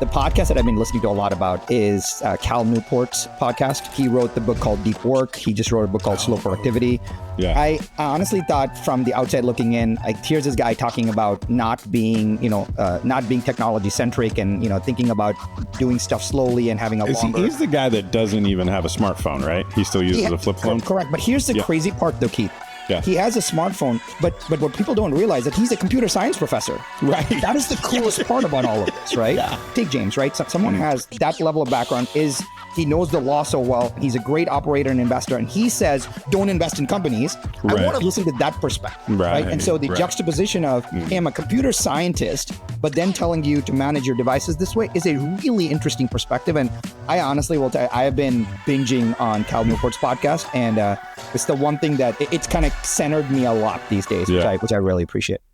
The podcast that I've been listening to a lot about is Cal Newport's podcast. He wrote the book called Deep Work. He just wrote a book called Slow Productivity. Yeah. I honestly thought from the outside looking in, like, here's this guy talking about not being technology centric and, thinking about doing stuff slowly and having a longer. He's the guy that doesn't even have a smartphone, right? He still uses a flip phone? Correct. But here's the crazy part though, Keith. Yeah. He has a smartphone, but what people don't realize that he's a computer science professor. Right. That is the coolest part about all of this, right? Yeah. Take James, right? Someone has that level of background, he knows the law so well. He's a great operator and investor, and he says, don't invest in companies. Right. I want to listen to that perspective, right? And so the juxtaposition of, hey, I'm a computer scientist, but then telling you to manage your devices this way is a really interesting perspective. And I honestly will tell you, I have been binging on Cal Newport's podcast, and it's the one thing that it's kind of centered me a lot these days, which I really appreciate.